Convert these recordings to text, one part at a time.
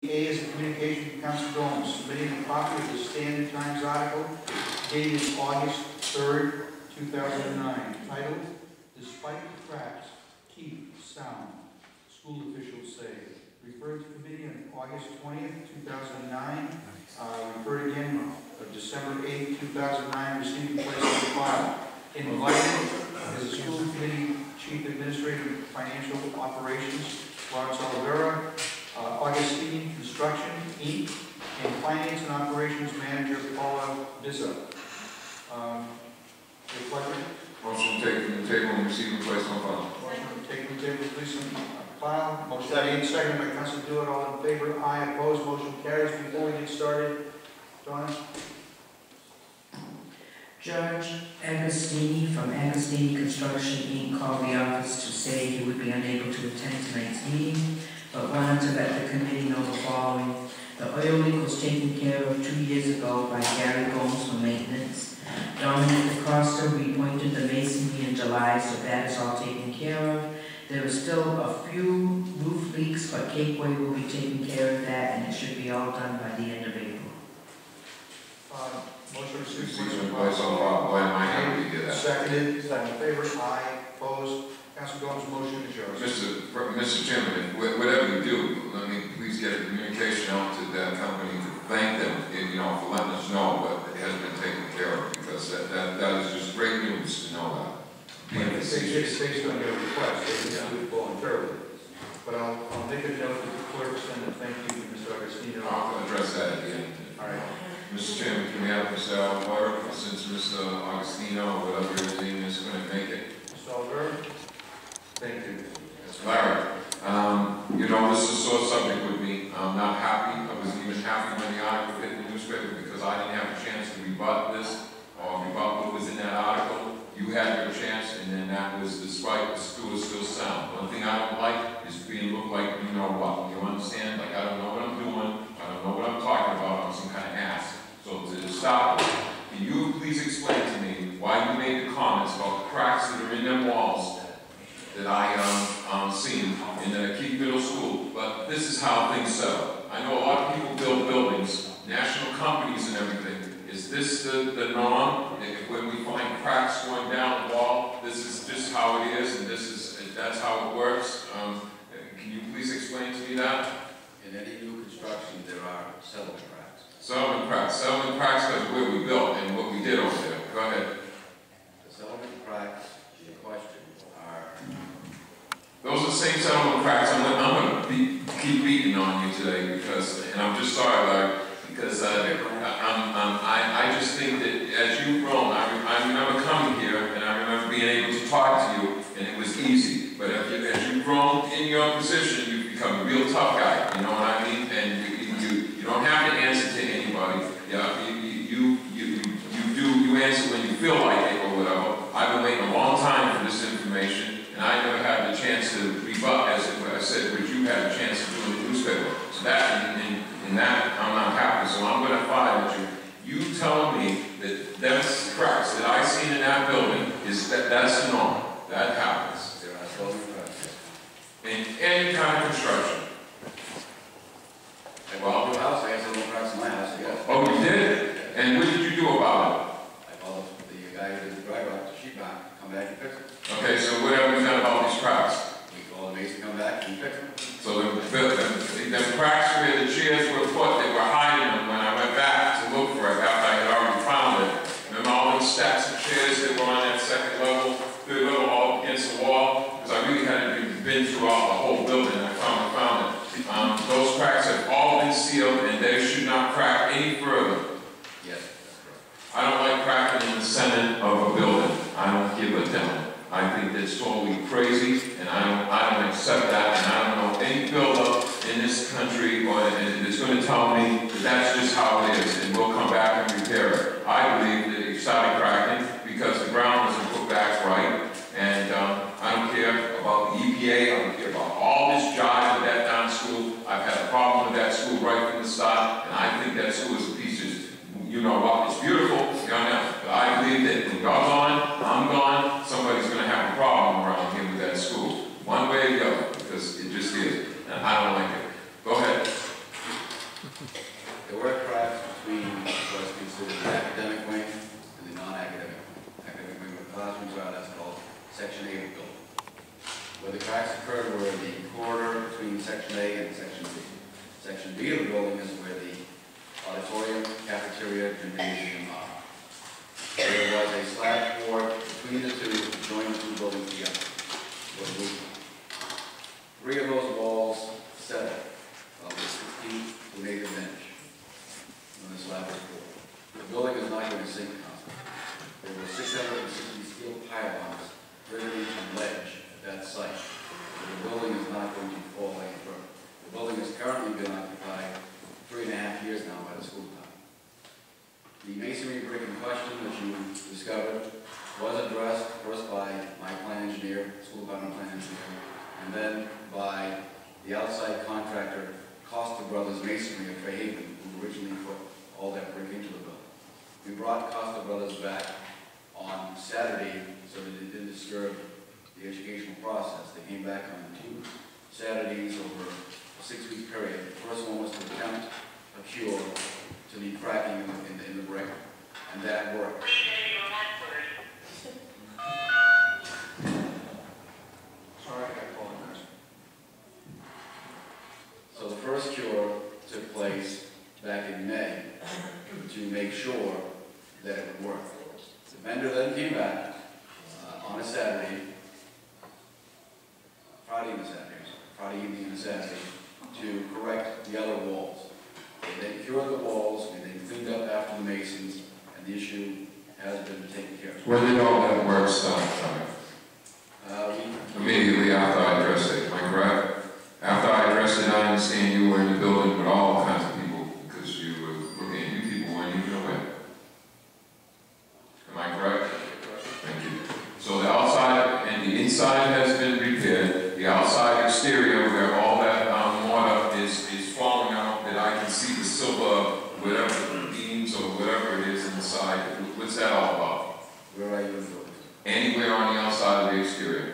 A is a communication from Councillor Gomes, submitting a copy of the Standard Times article dated August 3rd, 2009, titled, "Despite the cracks, keep sound," school officials say. Referred to committee on August 20th, 2009. Referred again of December 8th, 2009, received and placed on file. Invited as a school committee chief administrative financial operations, Lawrence Oliveira, Augustine Construction, Inc., and Finance and Operations Manager, Paula Bizza. Your pleasure. Motion to take from the table and receive and place on file. Motion to take from the table, please on file. Motion made, seconded by Councilor Dewitt. All in favor? Aye. Opposed? Motion carries. Before we get started, Donna. Judge Agostini from Agostini Construction, Inc. called the office to say he would be unable to attend tonight's meeting, but wanted to let the committee know the following. The oil leak was taken care of 2 years ago by Gary Gomes for maintenance. Dominic DeCosta repointed the masonry in July, so that is all taken care of. There is still a few roof leaks, but Capeway will be taking care of that, and it should be all done by the end of April. Motion to Receive and place on file. Why am I happy to do that? Seconded. All in favor? Aye. Opposed? Councilor Gomes' motion is yours. Mr. Chairman, whatever you do, let me please get a communication out to that company to thank them, for letting us know what has been taken care of, because that is just great news to know that. It's based on your request. They can do it voluntarily. But I'll make a note that the clerk send a thank you to Mr. Agostino. I'll address that at the end. All right. Mr. Chairman, can we have Mr. Oliver, since Mr. Agostino, or whatever his name is, going to make it? Mr. Oliver? Thank you. Yes, Larry. This is a sore subject with me. I'm not happy. I wasn't even happy when the article hit the newspaper because I didn't have a chance to rebut this or rebut what was in that article. You had your chance, and then that was despite the school is still sound. One thing I don't like is being looked like you know what. You understand? Like I don't know what I'm doing. I don't know what I'm talking about. I'm some kind of ass. So to stop it, can you please explain to me why you made the comments about the cracks that are in them walls that I seen in the Keith Middle School? But this is how things settle. I know a lot of people build buildings, national companies and everything. Is this the norm? When we find cracks going down the wall, this is just how it is, and that's how it works. Can you please explain to me that? In any new construction, there are settlement cracks. Settlement cracks because of where we built and what we did over there. Go ahead. The settlement cracks in question are... Those are the same settlement cracks. I'm going to keep beating on you today and I'm just sorry, Larry, because I just think that as you've grown, I remember coming here and I remember being able to talk to you and it was easy. But as you've grown in your position, you've become a real tough guy. You know what I mean? And you don't have to answer to anybody. Yeah, you answer when you feel like it or whatever. I've been waiting a long time for this information, and I never had the chance to rebut, as I said, what you had a chance to do in the newspaper. So that, in that, I'm not happy. So I'm going to fight with you. You telling me that those cracks that I seen in that building that's the norm. That happens. There are settlement cracks. In any kind of construction. Well, the house, I had settlement cracks in my house, yes. Oh, you did? And what did you do about it? I called the guy who did the driveway out to sheetrock, come back and fix it. Okay, so what have we done about these cracks? We called the mason, come back and fix it. So the cracks where the chairs were put, they were hiding them when I went back to look for it after I had already found it. Remember all those stacks of chairs that were on that second level, third level, all against the wall? Because I really hadn't been throughout the whole building. I found it. Those cracks have all been sealed and they should not crack any further. Yes, that's correct. I don't like cracking in the center of a building. I don't give a damn. I think that's totally crazy, and I don't accept that, and I don't know any builder in this country that's going to tell me that that's just how it is, and we'll come back and repair it. I believe that it started cracking because the ground wasn't put back right, and I don't care about the EPA, I don't care about all this jive with that darn school. I've had a problem with that school right from the start, and I think that school is a piece of, you know what, it's beautiful, but I believe that when you're gone, I'm gone, somebody's going to have a problem around here with that school. One way or the other, because it just is. And I don't like it. Go ahead. rear of the building is where the auditorium, cafeteria, gymnasium are. There was a slab board between the two to join the two buildings together. Three of those walls set of the 16th to an 8th of inch when the slab was poured. The building is not going to sink constantly. There were 660 steel pylons riveted on ledge at that site. The building is not going to fall any further. The building has currently been occupied 3.5 years now by the school department. The masonry brick in question that you discovered was addressed first by my plan engineer, school department plan engineer, and then by the outside contractor, Costa Brothers Masonry of Fairhaven, who originally put all that brick into the building. We brought Costa Brothers back on Saturday so that it didn't disturb the educational process. They came back on 2 Saturdays over a 6-week period. The first one was to attempt a cure to the cracking in the brick, and that worked. Sorry, I apologize. So the first cure took place back in May to make sure that it would work. The vendor then came back on a Saturday, Friday evening and a Saturday, to correct the other walls. They then cured the walls, we then cleaned up after the masons, and the issue has been taken care of. Where did all that work start? Immediately after I addressed it, am I correct? After I addressed it, I understand you were in the building with all kinds of people because you people weren't even aware. Am I correct? Thank you. So the outside and the inside has been repaired. The outside exterior, where all that mortar is falling out, that I can see the silver, whatever beams or whatever it is inside. What's that all about? Where are you in the building? Anywhere on the outside of the exterior.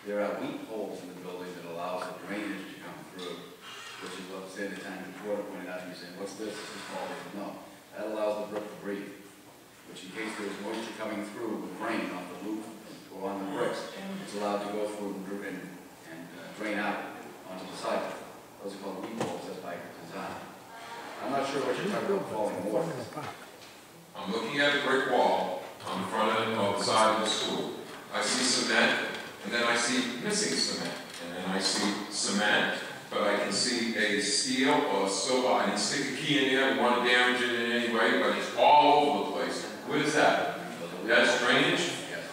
There are weak holes in the building that allows the drainage to come through, which is what the time before pointed out to me, saying, what's this? This is called it. No. That allows the brick to breathe, which in case there's moisture coming through with rain off the roof or on the bricks, it's allowed to go through and drain out onto the side. Those are called weak holes, that's by design. I'm not sure what you're talking about falling water. I'm looking at the brick wall on the front end of the side of the school. I see cement, and then I see missing cement, and then I see cement, but I can see a steel or a silver. I didn't stick a key in there, I didn't want to damage it in any way, but it's all over the place. What is that? That's drainage?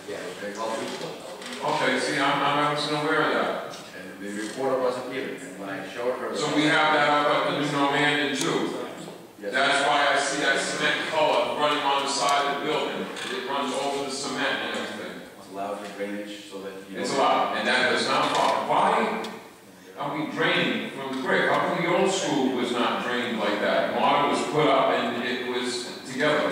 Yeah, they call it weak holes. Okay, see, I wasn't aware of that. And the reporter wasn't either, and when I showed her... So we have that up at the New Normandy too. Yes. That's why I see that cement color running on the side of the building. It runs over the cement and everything. It's allowed for drainage so that you... It's allowed, and that is not a problem. Why are we draining from the brick? How come the old school was not drained like that? Mortar was put up and it was together.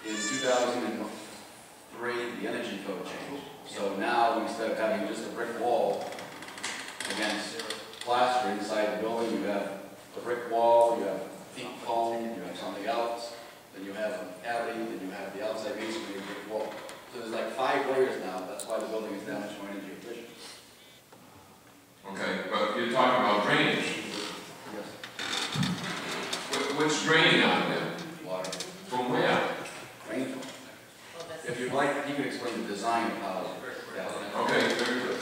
In 2003, the energy code changed. So now, instead of having just a brick wall against plaster inside the building, you have the brick wall, you have pink foam, you have something else, then you have an alley, then you have the outside masonry of brick wall. So there's like 5 layers now. That's why the building is that much more energy efficient. Okay, but you're talking about drainage. Yes. What's draining out there? Water. From where? Rainfall. If you'd like, you can explain the design of how. Okay, very good.